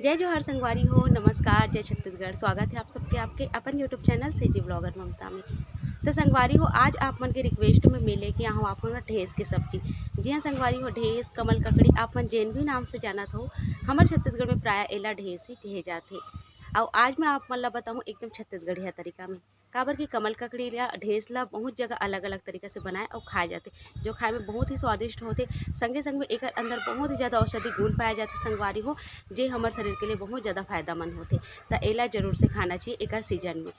जय जोहार संगवारी हो, नमस्कार, जय छत्तीसगढ़। स्वागत है आप सबके आपके अपन यूट्यूब चैनल सीजी ब्लॉगर ममता में। तो संगवारी हो, आज आप मन के रिक्वेस्ट में मिले कि यहाँ आप मन ढेस के सब्जी। जी हाँ संगवारी हो, ढेस कमल ककड़ी आप मन जेन भी नाम से जानत हो, हमारे छत्तीसगढ़ में प्राय एला ढेस ही कहे जाते। और आज मैं आप मन ला बताऊँ एकदम छत्तीसगढ़िया तरीका में। काबर की कमल ककड़ी या ढेस ला बहुत जगह अलग अलग तरीका से बनाए और खाए जाते, जो खाए में बहुत ही स्वादिष्ट होते। संगे संग में एक अंदर बहुत ही ज़्यादा औषधि गुण पाए जाते संगवारी हो, जे हमारे शरीर के लिए बहुत ज़्यादा फायदामंद होते। तो एला जरूर से खाना चाहिए एक सीजन में।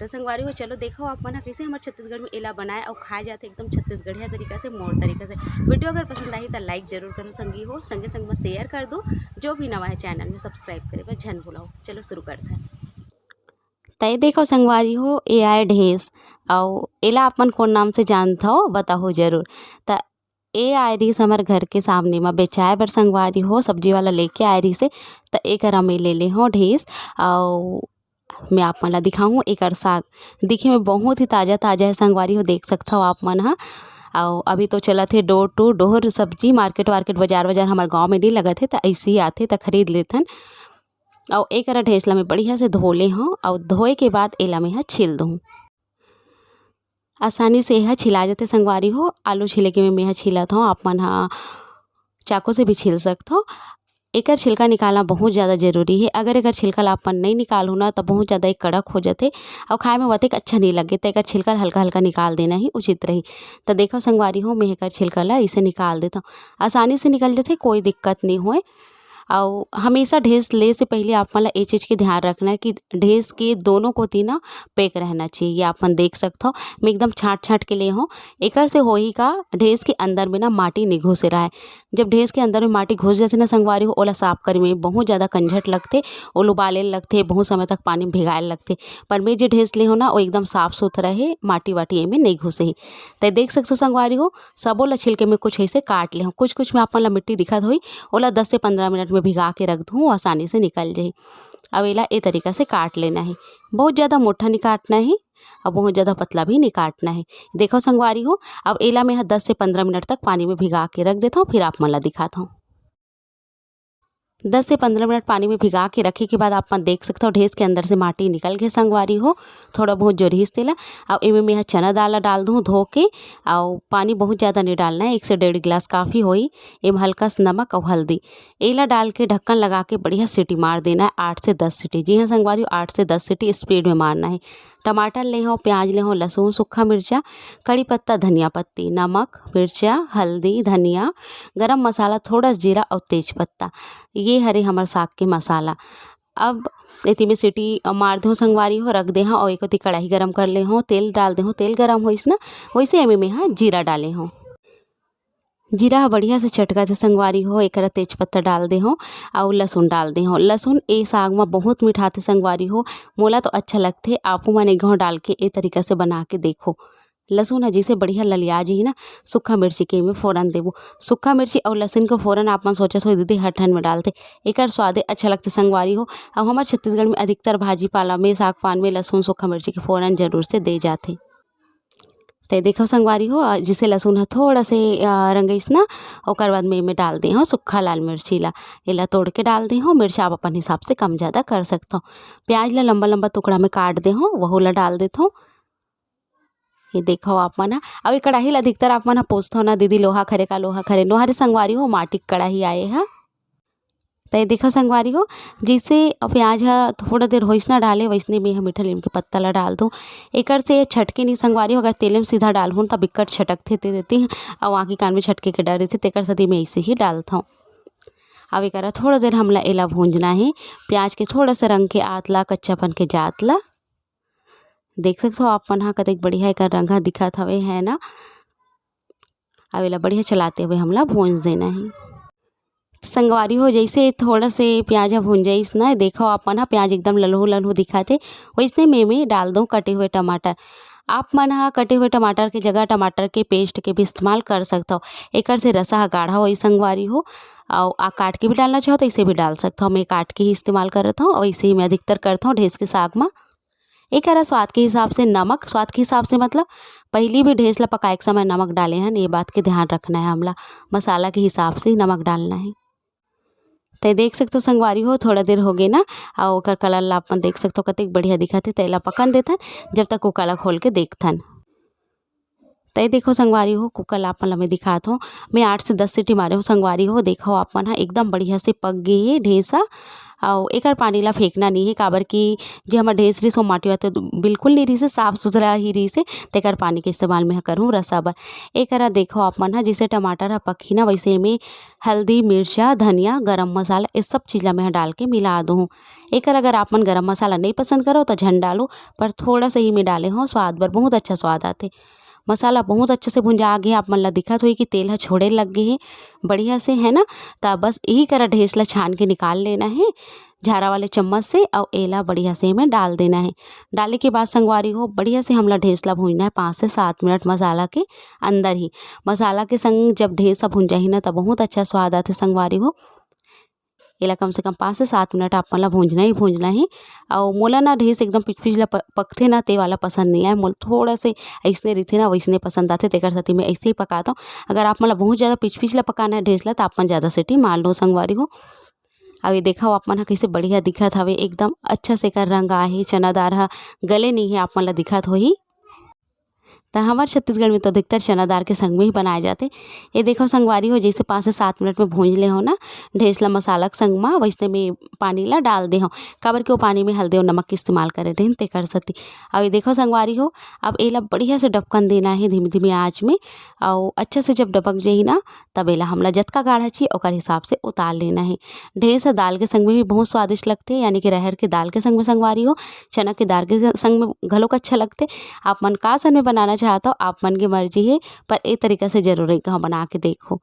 तो संगवारी हो, चलो देखो आप मन कैसे हमारे छत्तीसगढ़ में एला बनाए और खाए जाते एकदम छत्तीसगढ़िया तरीका से, मोर तरीका से। वीडियो अगर पसंद आई तो लाइक जरूर करो संगी हो, संगे संग में शेयर कर दो। जो भी नवा है चैनल में सब्सक्राइब करे पर झन भुलाओ। चलो शुरू करते हैं। तय देखो संगवारी हो, ए आए ढेस और एला अपन कौन नाम से जानता हो बताओ जरूर। त ए आए रही हमारे घर के सामने में बेचाए बर संगवारी हो, सब्जी वाला लेके आए रही से। तो एक मैं ले ले हो ढेस और मैं आप मन ला दिखाऊँ एक साग। दिखे में बहुत ही ताज़ा ताज़ा है संगवारी हो, देख सकता हो आप मन हा। और अभी तो चला थे डोर टू डोर सब्जी, मार्केट वार्केट बाजार बाजार हमारे गाँव में नहीं लगा थे, तो ऐसे ही आते तो खरीद लेथन। और एक ढेसला में बढ़िया से धो ले हूँ और धोए के बाद एला में छील दूँ। आसानी से यह छिला जाते संगवारी हो। आलू छिले के में छिलत हूँ, आप मन हा चाकू से भी छील सकते हो। एक छिलका निकालना बहुत ज़्यादा जरूरी है। अगर एक छिलका ला अपन नहीं निकालू ना तो बहुत ज़्यादा एक कड़क हो जाते और खाए में वतिक अच्छा नहीं लगे। तो एक छिलका हल्का हल्का निकाल देना ही उचित रही। तो देखो संगवारी हो, मैं एक छिलका ला इसे निकाल देता हूँ। आसानी से निकल जाते, कोई दिक्कत नहीं होए। और हमेशा ढेस ले से पहले आप मन ला ये चीज़ के ध्यान रखना है कि ढेस के दोनों कोती ना पैक रहना चाहिए। ये आप मन देख सकते हो, मैं एकदम छाँट छाँट के लिए हूँ। एकर से हो ही का ढेस के अंदर में ना माटी नहीं घुसे रहा है। जब ढेस के अंदर में माटी घुस जाते ना संगवारी हो, ओला साफ करे में बहुत ज़्यादा कंझट लगते, ओल उबाले लगते, बहुत समय तक पानी में भिगाए लगते। पर मैं जो ढेस ले हो ना वो एकदम साफ सुथरा है, माटी वाटी में नहीं घुसे ही। तो देख सकते हो संगवारी हो, सबो ला छिलके में कुछ ऐसे काट ले हूँ। कुछ कुछ में आप मन ला मिट्टी दिखत हुई, ओला 10 से 15 मिनट में भिगा के रख दूँ, आसानी से निकल जाए। अब एला ए तरीका से काट लेना है, बहुत ज़्यादा मोटा नहीं काटना है और बहुत ज़्यादा पतला भी नहीं काटना है। देखो संगवारी हो, अब एला में 10 से 15 मिनट तक पानी में भिगा के रख देता हूँ, फिर आप मन ला दिखाता हूँ। 10 से 15 मिनट पानी में भिगा के रखे के बाद आप मन देख सकते हो ढेस के अंदर से माटी निकल गए संगवारी हो। थोड़ा बहुत जो रीस तेला और इमें मैं चना दाल डाल दूँ धो के। और पानी बहुत ज़्यादा नहीं डालना है, 1 से 1.5 गिलास काफ़ी होई। इम हल्का सा नमक और हल्दी एला डाल के ढक्कन लगा के बढ़िया सीटी मार देना है, 8 से 10 सीटी। जी हाँ संगवारी हो, 8 से 10 सीटी स्पीड में मारना है। टमाटर ले हो, प्याज ले हो, लहसुन, सूखा मिर्चा, कड़ी पत्ता, धनिया पत्ती, नमक, मिर्चा, हल्दी, धनिया, गरम मसाला, थोड़ा जीरा और तेज पत्ता। ये हरे हमारे साग के मसाला। अब इतनी में सीटी मार दे हो संगवारी हो, रख दे हाँ। और एक होती कढ़ाई गरम कर ले हो, तेल डाल दे हो, तेल गरम हो इस ना वैसे एमे में हाँ जीरा डाले हो। जीरा बढ़िया से चटका थे संगवारी हो, एक तेज पत्ता डाल दे हो और लहसुन डाल दे हो। लहसुन ए साग में बहुत मीठा थे संगवारी हो, मोला तो अच्छा लगते। आपू मन एक घाव डाल के ए तरीका से बना के देखो। लहसुन हजी से बढ़िया ललिया जी ना, सूखा मिर्ची के में फ़ौरन देबो। सूखा मिर्ची और लहसुन को फ़ौरन आप मन सोचत हो दीदी हर ठन में डालते, एकर स्वादे अच्छा लगते संगवारी हो। और हमारे छत्तीसगढ़ में अधिकतर भाजी पाला में साग पान में लहसुन सूखा मिर्ची के फ़ौरन जरूर से दे जाते। तो देखो संगवारी हो, जिसे लहसुन है थोड़ा से रंगईस ना, ओकर बाद में डाल दी हूँ सूखा लाल मिर्ची ला, एला तोड़ के डाल दी हूँ। मिर्च आप अपन हिसाब से कम ज़्यादा कर सकते हो। प्याज ला लंबा लंबा टुकड़ा में काट दे हूँ, वह ला डाल देता हूँ। ये देखो आप मन अब कढ़ाई ला अधिकतर आप मन पूछते हो ना दीदी लोहा खरे का, लोहा खरे नोहरे संगवारी हो, माटी कढ़ाई आए है। तो ये देखो संगवारी हो, जिसे प्याज है थोड़ा देर होइस ना डाले वैसने में मीठा नीम के पत्ता ला डाल दो। एकर से छटके नहीं संगवारी हो, अगर तेल में सीधा डाल हूँ तब बिक्कट छटकते देती हैं और आँखी कान में छटके के डर रहते, तेकर सदी में ऐसे ही डालता हूँ। अब एक थोड़ा देर हमला एला भूंजना है, प्याज के थोड़ा सा रंग के आतला कच्चापन के जातला। देख सकते हो आप मन हाँ कतेक बढ़िया एक रंगा दिखत हवे है ना। अब एला बढ़िया चलाते हुए हमला भूंज देना है संगवारी हो। जैसे थोड़ा से प्याज भून जाइस ना, देखो आप मन प्याज एकदम ललहू ललहू दिखाते, वैसने में डाल दो कटे हुए टमाटर। आप मन कटे हुए टमाटर के जगह टमाटर के पेस्ट के भी इस्तेमाल कर सकते हो, एकर से रसा गाढ़ा हो संगवारी हो। और काट के भी डालना चाहो तो इसे भी डाल सकते हो, मैं काट के ही इस्तेमाल करता हूँ और इसे ही मैं अधिकतर करता हूँ ढेस के साग में। एक स्वाद के हिसाब से नमक, स्वाद के हिसाब से मतलब पहली भी ढेस ला पकाए के समय नमक डाले हैं, ये बात के ध्यान रखना है। हमला मसाला के हिसाब से नमक डालना है। तो देख सकते हो संगवारी हो थोड़ा देर हो गए ना और ओकर कलर ला अपन देख सकते हो कतेक बढ़िया दिखत है। तेला पकन देथन जब तक कुकर ला खोल के देखथन। तो देखो संगवारी हो कुकर ला अपन ला मैं दिखात हूँ। मैं 8 से 10 सीटी मारे हो संगवारी हो। देखो अपन हा एकदम बढ़िया से पक गए हे ढेसा और एकर पानी ला फेंकना नहीं है काबर कि जो हमार ढेस रही सो माटी वाते बिल्कुल नहीं रही से साफ सुथरा ही रही से तेकर पानी के इस्तेमाल में करूँ रसा बर। एकरा देखो अपन हा जैसे टमाटर हा पकी ना वैसे में हल्दी मिर्चा धनिया गरम मसाला इस सब चीज़ ला मैं डाल के मिला दूँ। एकर अगर आप मन गरम मसाला नहीं पसंद करो तो झन डालो पर थोड़ा सा ही मैं डाले हो स्वाद बर बहुत अच्छा स्वाद आते। मसाला बहुत अच्छे से भुंजा गया आप मन ला दिखत होई कि तेल ह छोड़े लग गए है बढ़िया से है ना। तो बस यही करा ढेस ला छान के निकाल लेना है झारा वाले चम्मच से और एला बढ़िया से में डाल देना है। डालने के बाद संगवारी हो बढ़िया से हमला ढेस ला भूनना है 5 से 7 मिनट मसाला के अंदर ही। मसाला के संग जब ढेस भुन जाही ना तब बहुत अच्छा स्वाद आते संगवारी हो। एला कम से कम 5 से 7 मिनट आप मन ला भूंजना ही। और मोला ना ढेस एकदम पिच ला पकथे ना ते वाला पसंद नहीं आए। मोला थोड़ा से ऐसने रहीथे ना वैसने पसंद आते तेकर सेती मैं ऐसे ही पकाता हूँ। अगर आप मन ला बहुत ज़्यादा पिच ला पकाना है ढेस ला तो आप मन ज़्यादा सीटी मार लो संगवारी हो। अब ये देखा आप मन हा कैसे बढ़िया दिखत हवे एकदम अच्छा से एकर रंग आहे चना दार हा गले नहीं है आप मन ला दिखत होही। तो हमारे छत्तीसगढ़ में तो अधिकतर चना दाल के संग में ही बनाए जाते। ये देखो संगवारी हो जैसे 5 से 7 मिनट में भूंज ले हो ना ढेसला मसाला के संग में वैसे में पानी ला डाल दे हो काबर के वो पानी में हल्दी और नमक के इस्तेमाल करे रहें ते कर सकती। अब ये देखो संगवारी हो अब एला बढ़िया से डबकन देना है धीमे धीमे आँच में और अच्छा से जब डबक जाही ना तब एला हमला जतका गाढ़ा चाहिए ओकर हिसाब से उतार लेना है। ढेस दाल के संग में भी बहुत स्वादिष्ट लगते यानी कि रहर के दाल के संग में संगवारी हो चना के दाल के संग में घलोक अच्छा लगते। आप मन का सन में बनाना चाहता हो आप मन की मर्जी है पर ए तरीका से जरूर एक बना के देखो।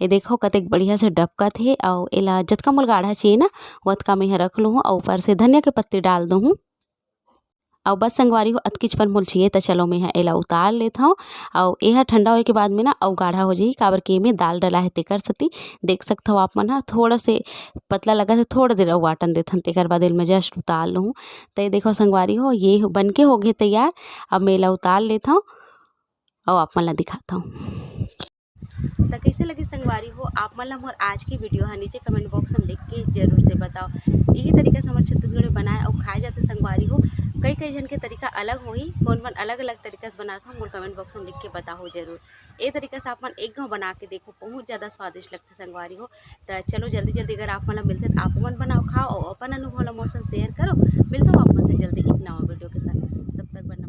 ये देखो कतेक बढ़िया से डबकत है और एला जतका मोल गाढ़ा चाहिए ना वतका मैं रख लूँ और ऊपर से धनिया के पत्ती डाल दूँ और बस संगवारी हो अतकिच पर मोल चाहिए तो चलो मैं एला उतार लेता हूँ। और यह ठंडा होए के बाद में ना और गाढ़ा हो जाही काबर के में दाल डला है तेकर सती देख सकते हो आप मन हा थोड़ा से पतला लगा है थोड़ा देर और वाटन देथन तेकर बाद मैं जस्ट उतार लूँ। तो ये देखो संगवारी हो ये बन के हो गए तैयार। अब मैं एला उतार लेता हूँ और आप मन ला दिखाता हूँ। तो कैसे लगी संगवारी हो आप मन ला मोर आज की वीडियो है नीचे कमेंट बॉक्स में लिख के जरूर से बताओ। यही तरीका से हमारे छत्तीसगढ़ में बनाए और खाए जाते संगवारी हो। कई जन के तरीका अलग होही कौन अलग अलग तरीका से बनाता हूँ मोर कमेंट बॉक्स में लिख के बताओ जरूर। ये तरीका से आप मन एक घाव बना के देखो बहुत ज़्यादा स्वादिष्ट लगते संगवारी हो। तो चलो जल्दी अगर आप मन ला मिलते तो आप मन बनाओ खाओ और अपन अनुभव ला मोर संग शेयर करो। मिलता हूँ आप मन से जल्दी एक नवा वीडियो के साथ तब तक बना।